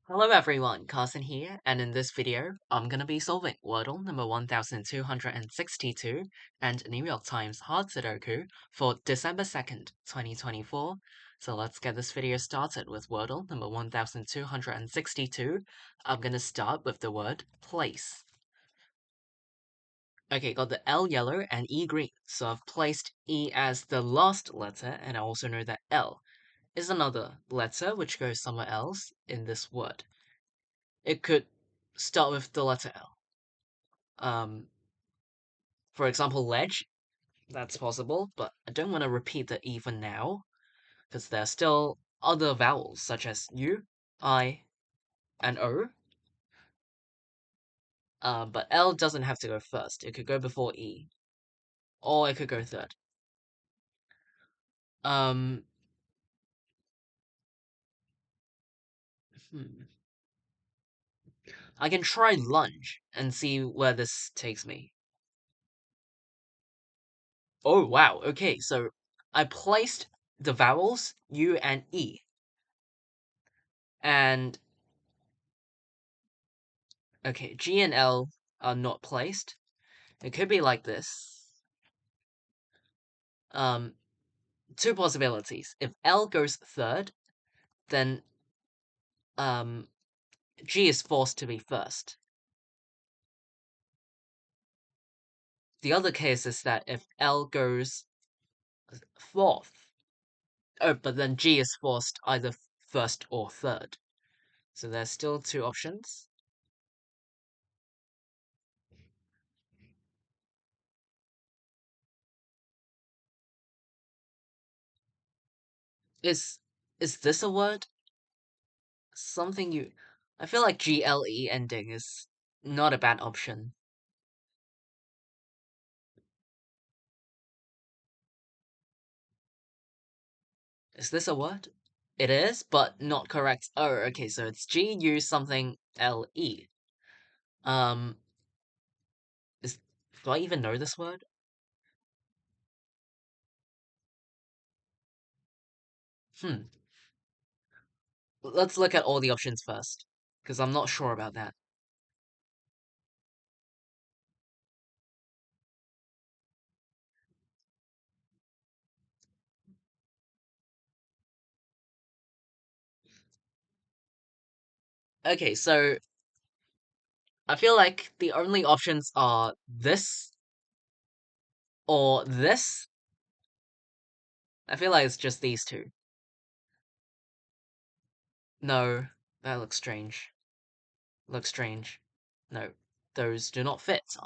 Hello everyone, Carson here, and in this video, I'm gonna be solving Wordle number 1262 and New York Times Hard Sudoku for December 2nd, 2024. So let's get this video started with Wordle number 1262. I'm gonna start with the word place. Okay, got the L yellow and E green, so I've placed E as the last letter, and I also know that L is another letter which goes somewhere else in this word. It could start with the letter L. For example, ledge, that's possible, but I don't want to repeat the E for now, because there are still other vowels, such as U, I, and O. But L doesn't have to go first. It could go before E, or it could go third. Um, hmm. I can try lunge and see where this takes me. Oh, wow. Okay, so I placed the vowels U and E. And, okay, G and L are not placed. It could be like this. Um, two possibilities. If L goes third, then um, G is forced to be first. The other case is that if L goes fourth, oh, but then G is forced either first or third. So there's still two options. Is is this a word? Something you... I feel like GLE ending is not a bad option. Is this a word? It is, but not correct. Oh, okay, so it's GU something LE. Um, is do I even know this word? Hmm. Let's look at all the options first, because I'm not sure about that. Okay, so I feel like the only options are this or this. I feel like it's just these two. No, that looks strange. Looks strange. No, those do not fit.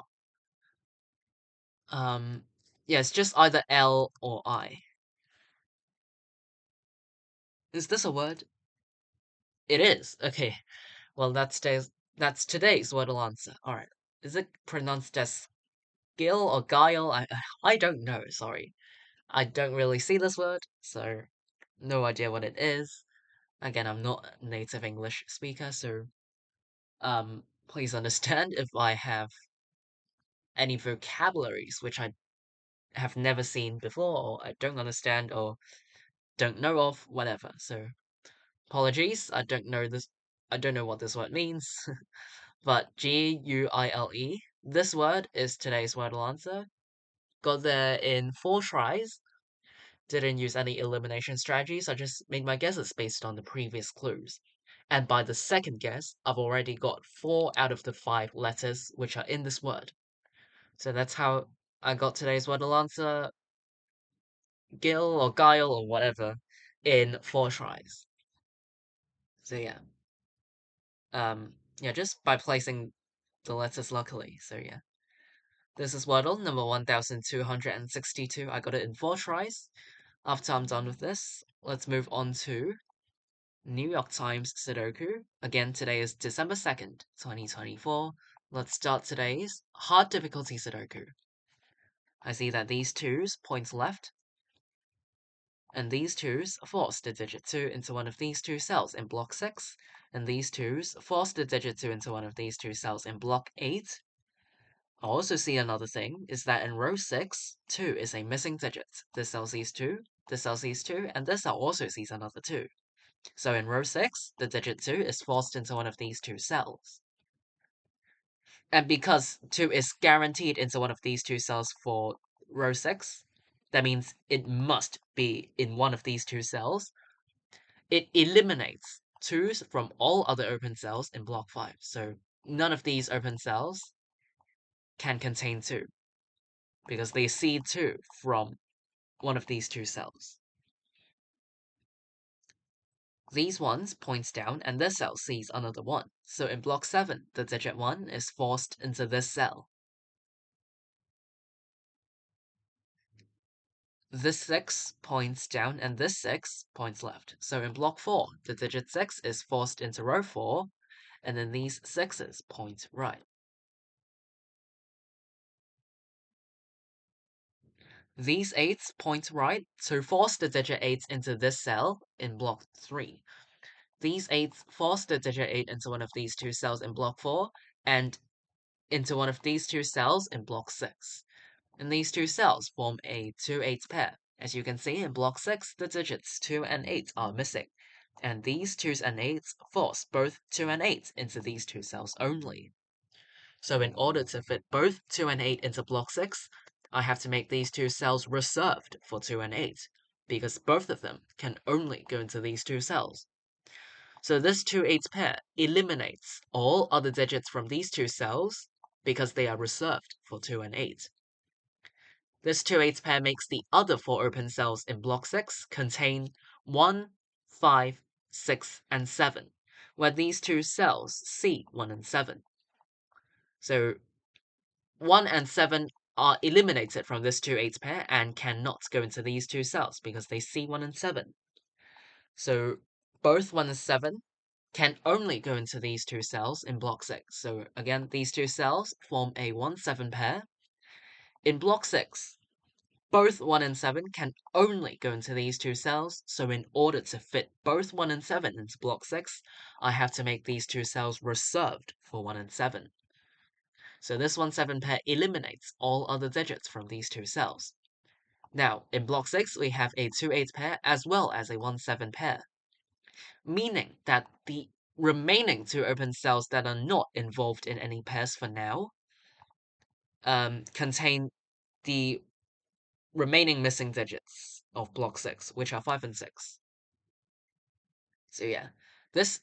Yeah, it's just either L or I. Is this a word? It is. Okay. Well, that's today's wordle answer. All right. Is it pronounced as gill or guile? I don't know. Sorry, I don't really see this word, so no idea what it is. Again, I'm not a native English speaker, so please understand if I have any vocabularies which I have never seen before, or I don't understand, or don't know of, whatever. So apologies. I don't know this. I don't know what this word means. But GUILE, this word is today's wordle answer. Got there in 4 tries. Didn't use any elimination strategies. I just made my guesses based on the previous clues. And by the second guess, I've already got 4 out of the 5 letters which are in this word. So that's how I got today's wordle answer, Gil or Guile or whatever, in 4 tries. So yeah, just by placing the letters luckily. So yeah. This is Wordle number 1262. I got it in 4 tries. After I'm done with this, let's move on to New York Times Sudoku. Again, today is December 2nd, 2024. Let's start today's hard difficulty Sudoku. I see that these twos point left, and these twos force the digit 2 into one of these two cells in block 6, and these twos force the digit 2 into one of these two cells in block 8. I also see another thing, is that in row 6, 2 is a missing digit. This cell sees 2, this cell sees 2, and this cell also sees another 2. So in row 6, the digit 2 is forced into one of these two cells. And because 2 is guaranteed into one of these two cells for row 6, that means it must be in one of these two cells. It eliminates 2's from all other open cells in block 5. So none of these open cells can contain 2 because they see 2 from one of these two cells. These ones points down and this cell sees another 1. So in block 7, the digit 1 is forced into this cell. This 6 points down and this 6 points left. So in block 4, the digit 6 is forced into row 4, and then these 6's point right. These 8's point right to force the digit 8 into this cell in block 3. These 8's force the digit 8 into one of these two cells in block 4, and into one of these two cells in block 6. And these two cells form a 2-8 pair. As you can see in block 6, the digits 2 and 8 are missing, and these 2's and 8's force both 2 and 8 into these two cells only. So in order to fit both 2 and 8 into block 6, I have to make these two cells reserved for 2 and 8, because both of them can only go into these two cells. So this 2-8 pair eliminates all other digits from these two cells because they are reserved for 2 and 8. This 2-8 pair makes the other 4 open cells in block 6 contain 1, 5, 6, and 7, where these two cells see 1 and 7. So 1 and 7 are eliminated from this 2-8 pair and cannot go into these two cells because they see 1 and 7. So both 1 and 7 can only go into these two cells in block 6. So again, these two cells form a 1-7 pair. In block 6, both 1 and 7 can only go into these two cells, so in order to fit both 1 and 7 into block 6, I have to make these two cells reserved for 1 and 7. So this 1-7 pair eliminates all other digits from these two cells. Now, in block 6, we have a 2-8 pair as well as a 1-7 pair, meaning that the remaining two open cells that are not involved in any pairs for now contain the remaining missing digits of block 6, which are 5 and 6. So yeah, this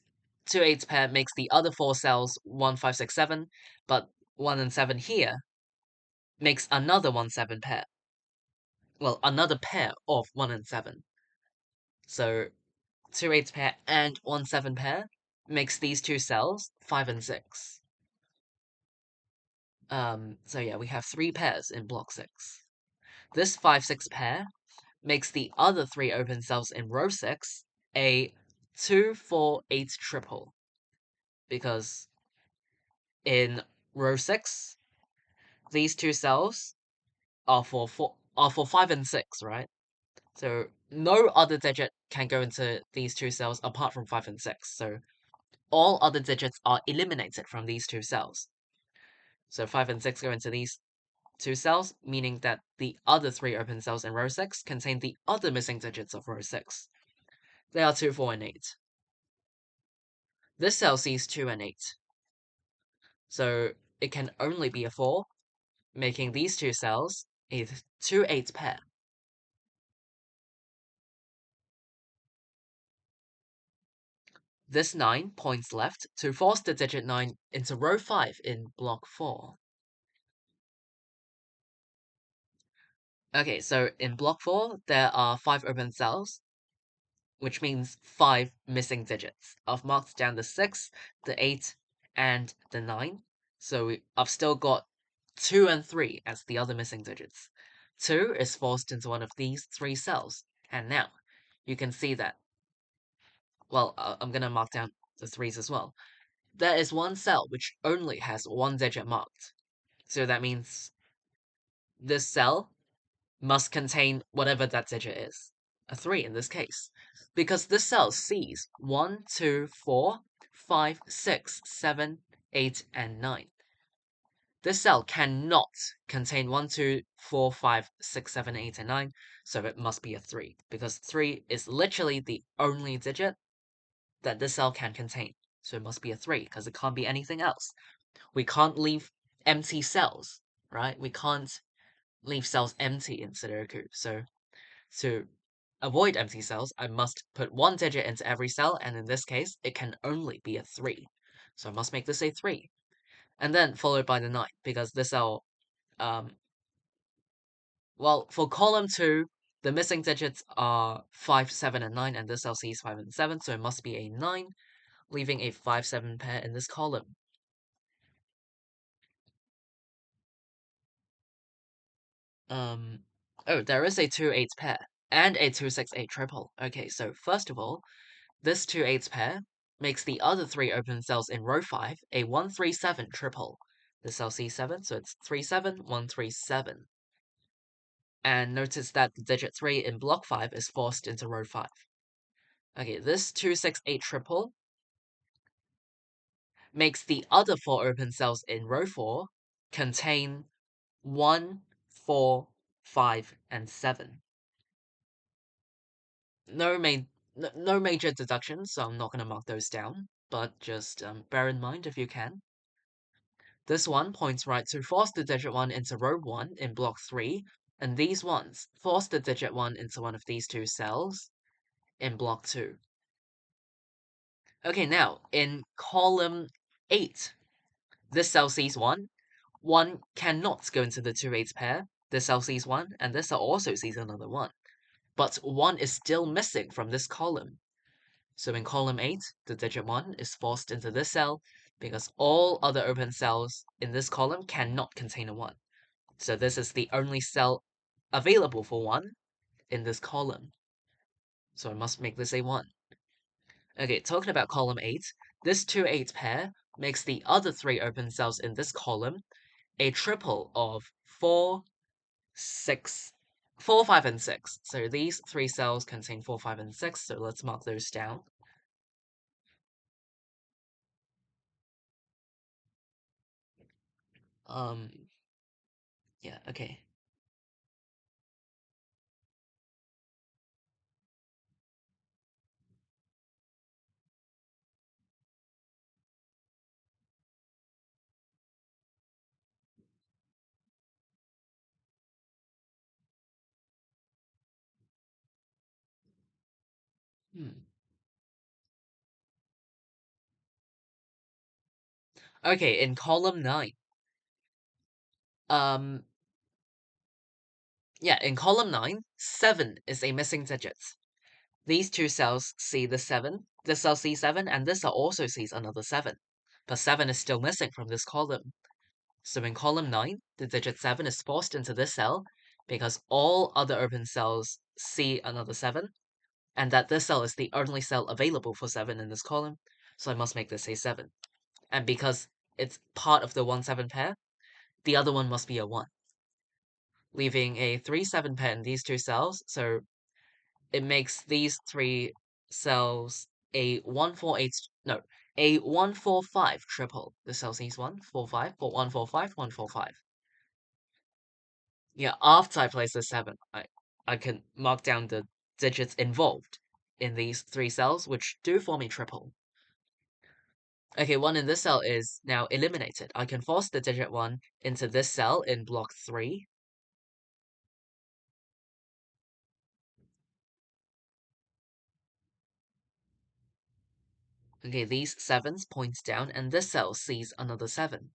2-8 pair makes the other 4 cells 1, 5, 6, 7, but 1 and 7 here makes another 1-7 pair. Well, another pair of 1 and 7. So 2-8 pair and 1-7 pair makes these two cells 5 and 6. So yeah, we have 3 pairs in block 6. This 5-6 pair makes the other 3 open cells in row 6 a 2-4-8 triple. Because in row 6, these two cells are for 5 and 6, right? So no other digit can go into these two cells apart from 5 and 6. So all other digits are eliminated from these two cells. So 5 and 6 go into these two cells, meaning that the other 3 open cells in row 6 contain the other missing digits of row 6. They are 2, 4, and 8. This cell sees 2 and 8. So it can only be a 4, making these two cells a 2-8 pair. This 9 points left to force the digit 9 into row 5 in block 4. Okay, so in block 4, there are 5 open cells, which means 5 missing digits. I've marked down the 6, the 8, and the 9. So I've still got 2 and 3 as the other missing digits. 2 is forced into one of these 3 cells. And now, you can see that. Well, I'm going to mark down the 3's as well. There is one cell which only has 1 digit marked. So that means this cell must contain whatever that digit is. A 3 in this case. Because this cell sees 1, 2, 4, 5, 6, 7, 8, and 9. This cell cannot contain 1, 2, 4, 5, 6, 7, 8, and 9, so it must be a 3, because 3 is literally the only digit that this cell can contain. So it must be a 3, because it can't be anything else. We can't leave empty cells, right? We can't leave cells empty in Sudoku. So to avoid empty cells, I must put one digit into every cell, and in this case, it can only be a 3. So I must make this a 3. And then followed by the 9, because this cell, well, for column 2, the missing digits are 5, 7, and 9, and this cell sees 5 and 7, so it must be a 9, leaving a 5, 7 pair in this column. Oh, there is a 2, 8 pair, and a 2, 6, 8 triple. Okay, so first of all, this 2, 8 pair makes the other 3 open cells in row 5 a 1, 3, 7 triple. This cell C7, so it's 3, 7, 1, 3, 7. And notice that the digit 3 in block 5 is forced into row 5. Okay, this 2, 6, 8 triple makes the other 4 open cells in row 4 contain 1, 4, 5, and 7. No, no major deductions, so I'm not going to mark those down, but just bear in mind if you can. This one points right to force the digit 1 into row 1 in block 3, and these ones force the digit 1 into one of these 2 cells in block 2. Okay, now, in column 8, this cell sees 1. 1 cannot go into the 2 8 pair. This cell sees 1, and this cell also sees another 1. But 1 is still missing from this column. So in column 8, the digit 1 is forced into this cell because all other open cells in this column cannot contain a 1. So this is the only cell available for 1 in this column. So I must make this a 1. Okay, talking about column 8, this 2 8 pair makes the other 3 open cells in this column a triple of 4, 6, 4, 5, and 6. So these 3 cells contain 4, 5, and 6, so let's mark those down. Um, yeah, okay. Hmm. Okay, in column 9, um, yeah, in column 9, 7 is a missing digit. These 2 cells see the 7, this cell sees 7, and this cell also sees another 7. But 7 is still missing from this column. So in column 9, the digit 7 is forced into this cell because all other open cells see another 7, and that this cell is the only cell available for 7 in this column, so I must make this a 7. And because it's part of the 1-7 pair, the other one must be a 1, leaving a 3-7 pair in these 2 cells, so it makes these 3 cells a 148, no, a 145 triple. The cell sees 1, 4, 5, 4, 1, 4, 5, 1, 4, 5. Yeah, after I place the 7, I can mark down the digits involved in these 3 cells, which do form a triple. Okay, 1 in this cell is now eliminated. I can force the digit 1 into this cell in block 3. Okay, these 7s point down, and this cell sees another 7.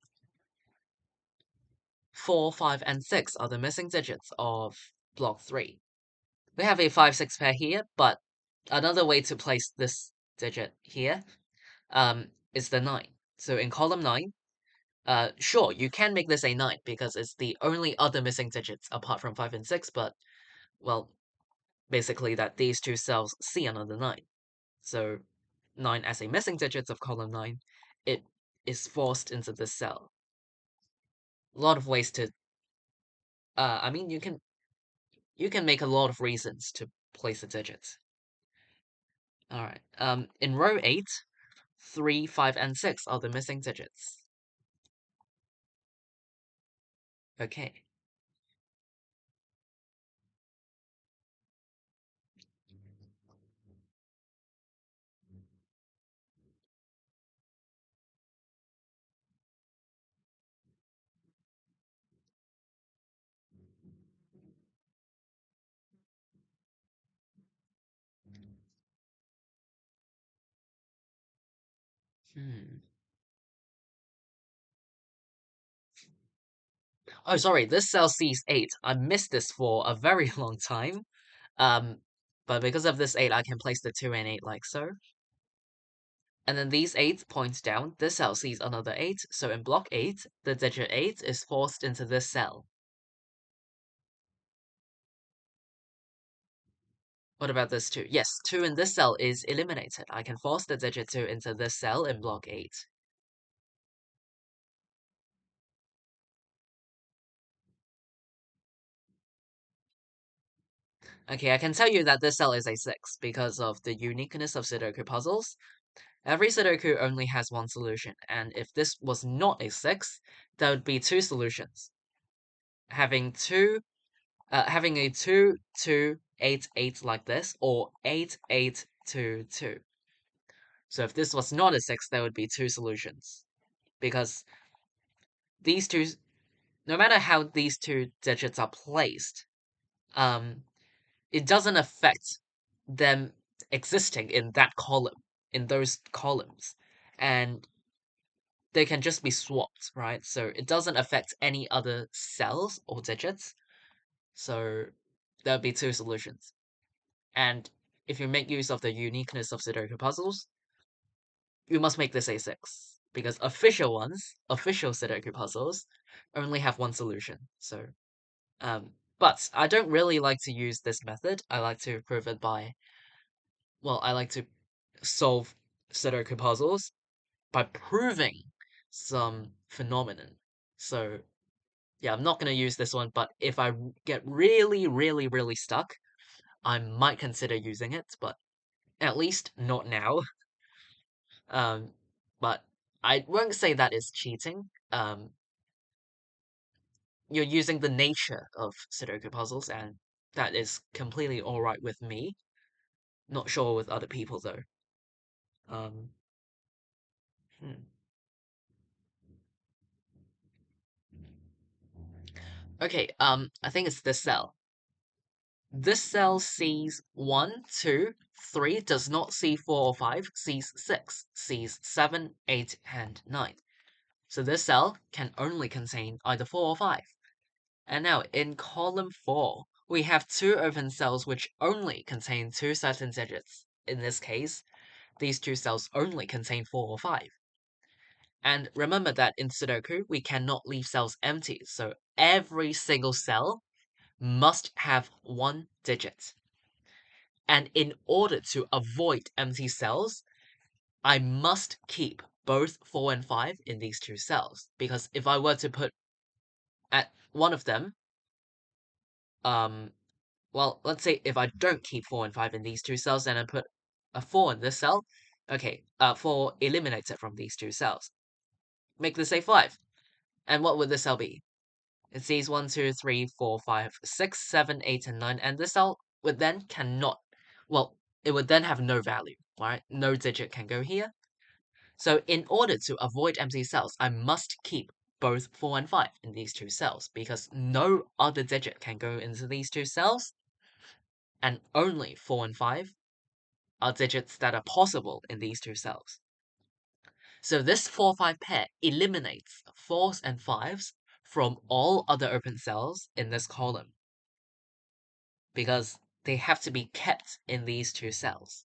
4, 5, and 6 are the missing digits of block 3. We have a 5, 6 pair here, but another way to place this digit here is the 9. So in column 9, sure, you can make this a 9 because it's the only other missing digits apart from 5 and 6, but, well, basically that these 2 cells see another 9. So 9 as a missing digit of column 9, it is forced into this cell. A lot of ways to, I mean, you can make a lot of reasons to place a digit. Alright, in row 8, 3, 5, and 6 are the missing digits. Okay. Hmm. Oh, sorry, this cell sees 8. I missed this for a very long time. Um, but because of this 8, I can place the 2 and 8 like so. And then these 8 points down. This cell sees another 8. So in block 8, the digit 8 is forced into this cell. What about this 2? Yes, 2 in this cell is eliminated. I can force the digit 2 into this cell in block 8. Okay, I can tell you that this cell is a 6 because of the uniqueness of Sudoku puzzles. Every Sudoku only has one solution, and if this was not a 6, there would be 2 solutions. Having a 2, 2, 8, 8 like this, or 8, 8, 2, 2. So if this was not a 6, there would be 2 solutions. Because these two, no matter how these 2 digits are placed, um, it doesn't affect them existing in that column, in those columns. And they can just be swapped, right? So it doesn't affect any other cells or digits. So there'll be 2 solutions. And if you make use of the uniqueness of Sudoku puzzles, you must make this a 6. Because official ones, official Sudoku puzzles, only have one solution. So, but I don't really like to use this method. I like to prove it by, well, I like to solve Sudoku puzzles by proving some phenomenon. So, yeah, I'm not going to use this one, but if I get really, really, really stuck, I might consider using it, but at least not now. Um, but I won't say that is cheating. You're using the nature of Sudoku puzzles, and that is completely alright with me. Not sure with other people though. Um, hmm. Okay, I think it's this cell. This cell sees 1, 2, 3, does not see 4 or 5, sees 6, sees 7, 8, and 9. So this cell can only contain either 4 or 5. And now in column 4, we have 2 open cells which only contain 2 certain digits. In this case, these 2 cells only contain 4 or 5. And remember that in Sudoku, we cannot leave cells empty, so every single cell must have 1 digit. And in order to avoid empty cells, I must keep both 4 and 5 in these 2 cells. Because if I were to put at one of them, well, let's say if I don't keep 4 and 5 in these 2 cells, and I put a 4 in this cell, okay, 4 eliminated from these 2 cells. Make this a 5. And what would this cell be? It sees 1, 2, 3, 4, 5, 6, 7, 8, and 9, and this cell would then cannot, well, it would then have no value, right? No digit can go here. So in order to avoid empty cells, I must keep both 4 and 5 in these 2 cells, because no other digit can go into these 2 cells, and only 4 and 5 are digits that are possible in these 2 cells. So this 4-5 pair eliminates 4s and 5s from all other open cells in this column, because they have to be kept in these 2 cells.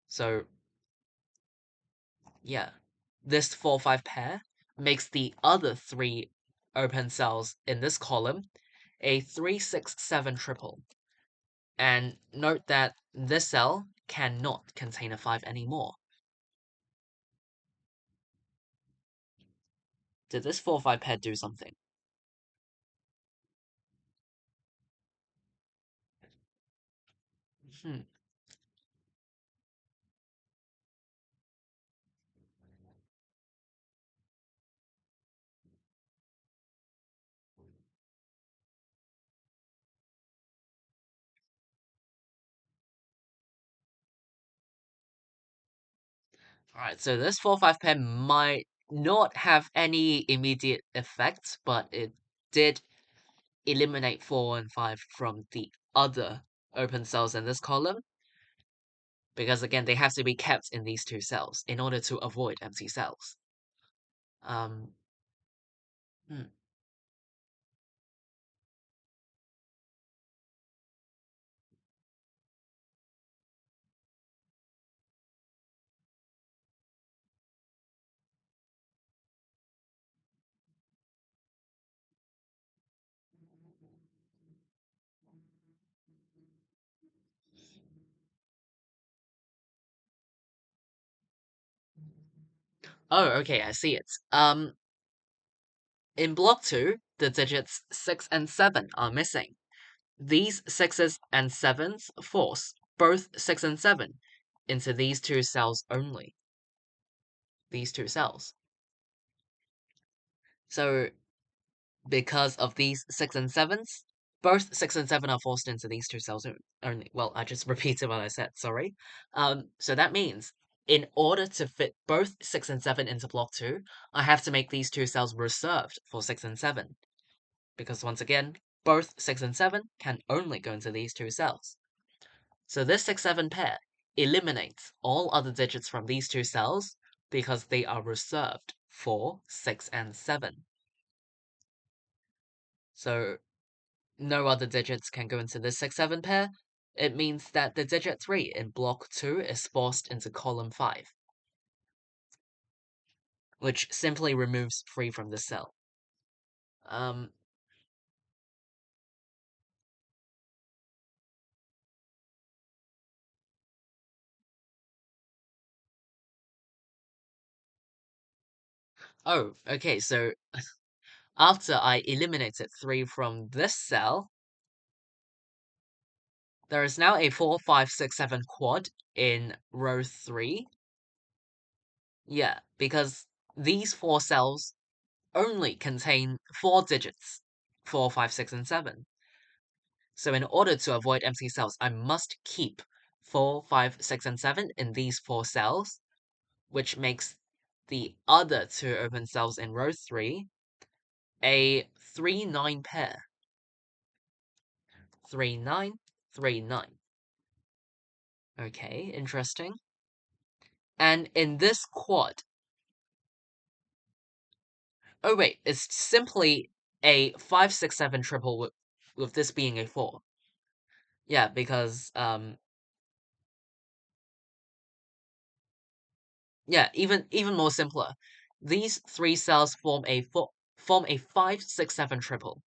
So, yeah, this 4-5 pair makes the other 3 open cells in this column a 3, 6, 7 triple. And note that this cell cannot contain a 5 anymore. Did this 4-5 pair do something? Hmm. Alright, so this 4-5 pair might not have any immediate effect, but it did eliminate 4 and 5 from the other open cells in this column. because again, they have to be kept in these two cells in order to avoid empty cells. Um, hmm. Oh, okay, I see it. In block 2, the digits 6 and 7 are missing. These 6s and 7s force both 6 and 7 into these two cells only. These two cells. So, because of these 6 and 7s, both 6 and 7 are forced into these two cells only. Well, I just repeated what I said, sorry. So that means, in order to fit both 6 and 7 into block 2, I have to make these two cells reserved for 6 and 7. Because once again, both 6 and 7 can only go into these two cells. So this 6-7 pair eliminates all other digits from these two cells because they are reserved for 6 and 7. So no other digits can go into this 6-7 pair. It means that the digit 3 in block 2 is forced into column 5, which simply removes 3 from the cell. Um, oh, okay, so after I eliminated 3 from this cell, there is now a 4, 5, 6, 7 quad in row 3. Yeah, because these 4 cells only contain 4 digits, 4, 5, 6, and 7. So in order to avoid empty cells, I must keep 4, 5, 6, and 7 in these 4 cells, which makes the other 2 open cells in row 3 a 3, 9 pair. 3, 9, 3, 9. Okay, interesting. And in this quad, oh wait, it's simply a 5, 6, 7 triple with this being a 4. Yeah, because yeah, even more simpler. These 3 cells form a 5, 6, 7 triple.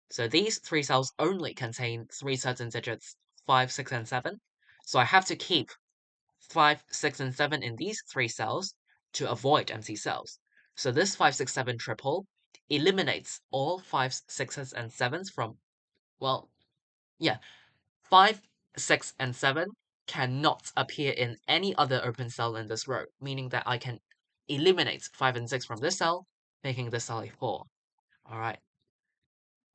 So these 3 cells only contain 3 certain digits, 5, 6, and 7. So I have to keep 5, 6, and 7 in these 3 cells to avoid empty cells. So this 5, 6, 7 triple eliminates all 5s, 6s, and 7s from, well, yeah, 5, 6, and 7 cannot appear in any other open cell in this row, meaning that I can eliminate 5 and 6 from this cell, making this cell a 4. Alright,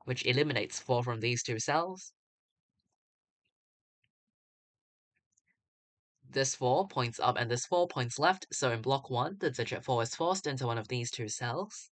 which eliminates 4 from these two cells. This 4 points up and this 4 points left, so in block 1, the digit 4 is forced into one of these two cells.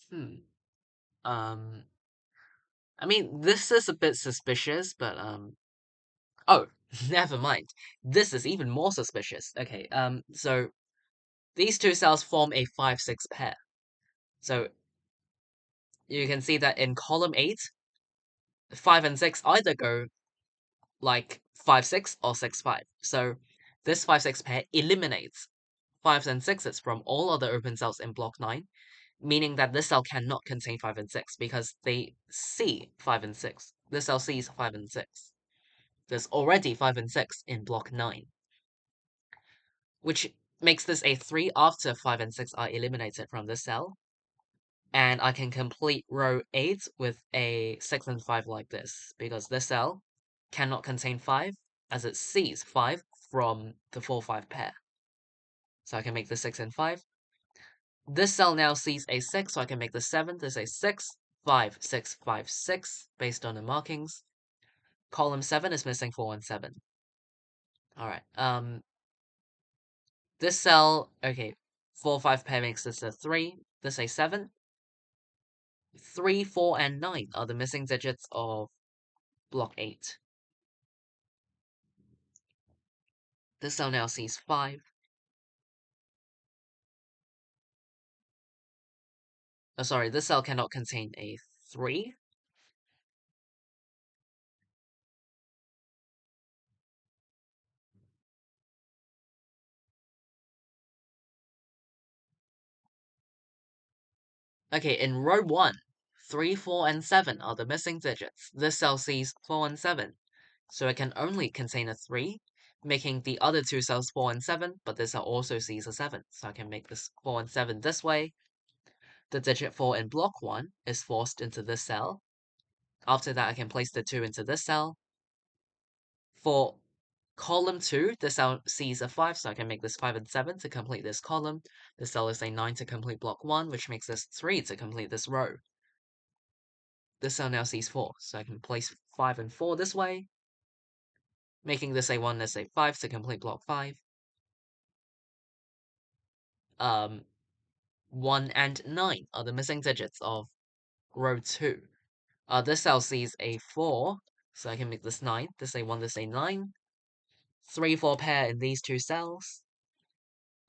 Hmm. Um, I mean, this is a bit suspicious, but, oh, never mind. This is even more suspicious. Okay, so these two cells form a 5, 6 pair. So you can see that in column 8, 5 and 6 either go like 5, 6 or 6, 5. So this 5, 6 pair eliminates 5s and 6s from all other open cells in block 9, meaning that this cell cannot contain 5 and 6 because they see 5 and 6. This cell sees 5 and 6. There's already 5 and 6 in block 9, which makes this a 3 after 5 and 6 are eliminated from this cell. And I can complete row 8 with a 6 and 5 like this, because this cell cannot contain 5, as it sees 5 from the 4-5 pair. So I can make this 6 and 5. This cell now sees a 6, so I can make the 7. This is a 6, 5, 6, 5, 6, based on the markings. Column 7 is missing 4 and 7. Alright, this cell, okay, 4-5 pair makes this a 3, this a 7. 3, 4, and 9 are the missing digits of block 8. This cell now sees 5. Oh, sorry, this cell cannot contain a 3. Okay, in row 1, 3, 4, and 7 are the missing digits. This cell sees 4 and 7, so it can only contain a 3, making the other two cells 4 and 7, but this cell also sees a 7, so I can make this 4 and 7 this way. The digit 4 in block 1 is forced into this cell. After that, I can place the 2 into this cell. For column 2, this cell sees a 5, so I can make this 5 and 7 to complete this column. This cell is a 9 to complete block 1, which makes this 3 to complete this row. This cell now sees 4, so I can place 5 and 4 this way, making this a 1, this a 5 to complete block 5. 1 and 9 are the missing digits of row 2. This cell sees a 4, so I can make this 9, this a 1, this a 9. 3, 4 pair in these two cells.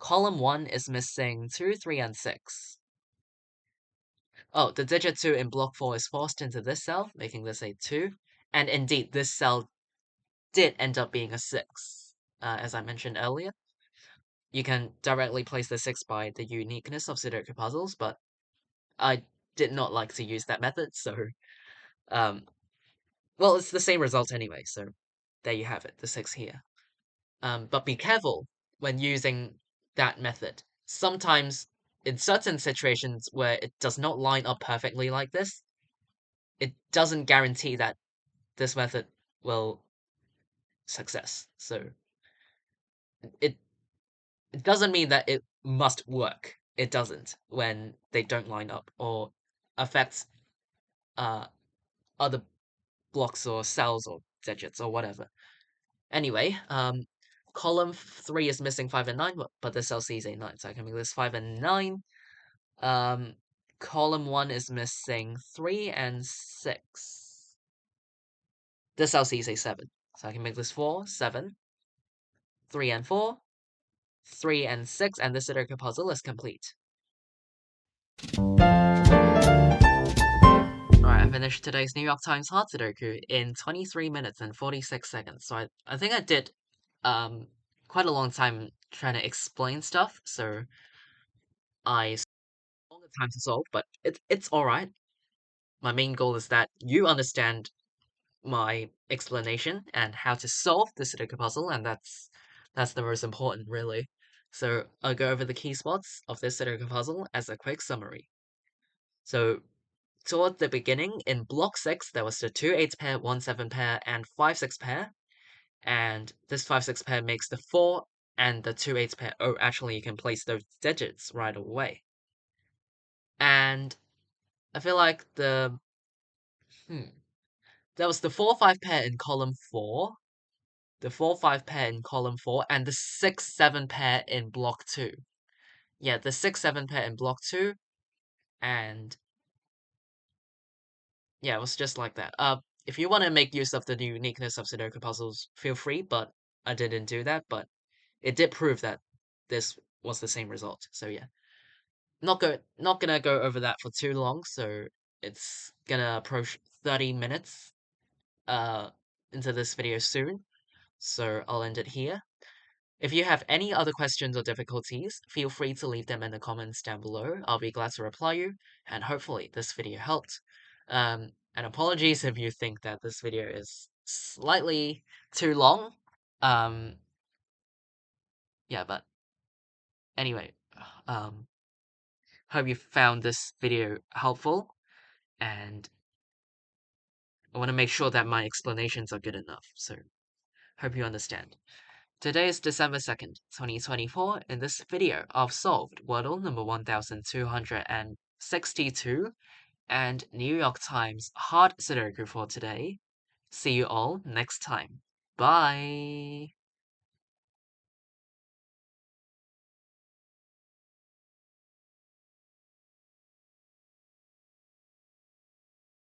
Column 1 is missing 2, 3, and 6. Oh, the digit 2 in block 4 is forced into this cell, making this a 2. And indeed, this cell did end up being a 6, as I mentioned earlier. You can directly place the 6 by the uniqueness of Sudoku puzzles, but I did not like to use that method, so, well, it's the same result anyway, so there you have it, the 6 here. But be careful when using that method. Sometimes, in certain situations where it does not line up perfectly like this, it doesn't guarantee that this method will success. So it it doesn't mean that it must work. It doesn't when they don't line up or affects uh other blocks or cells or digits or whatever. Anyway, column 3 is missing 5 and 9, but the cell C is a 9, so I can make this 5 and 9. Um, column 1 is missing 3 and 6. This cell C is a 7, so I can make this 4, 7, 3 and 4, 3 and 6, and the Sudoku puzzle is complete. Alright, I finished today's New York Times Hard Sudoku in 23 minutes and 46 seconds. So I think I did quite a long time trying to explain stuff, so I spent a longer time to solve, but it's alright. My main goal is that you understand my explanation and how to solve the Sudoku puzzle, and that's the most important, really. So I'll go over the key spots of this Sudoku puzzle as a quick summary. So toward the beginning, in block 6, there was the 2-8 pair, 1-7 pair, and 5-6 pair, and this 5-6 pair makes the 4 and the 2-8 pair. Oh, actually, you can place those digits right away. And I feel like there was the 4-5 pair in column 4, the 4-5 pair in column 4, and the 6-7 pair in block 2. Yeah, the 6-7 pair in block 2, and yeah, it was just like that. If you want to make use of the uniqueness of Sudoku puzzles, feel free, but I didn't do that, but it did prove that this was the same result. So yeah. Not gonna go over that for too long, so it's gonna approach 30 minutes into this video soon. So I'll end it here. If you have any other questions or difficulties, feel free to leave them in the comments down below. I'll be glad to reply you, and hopefully this video helped. And apologies if you think that this video is slightly too long. Yeah, but anyway, hope you found this video helpful, and I want to make sure that my explanations are good enough, so hope you understand. Today is December 2nd, 2024. In this video, I've solved Wordle number 1262 and New York Times hard Sudoku for today. See you all next time. Bye!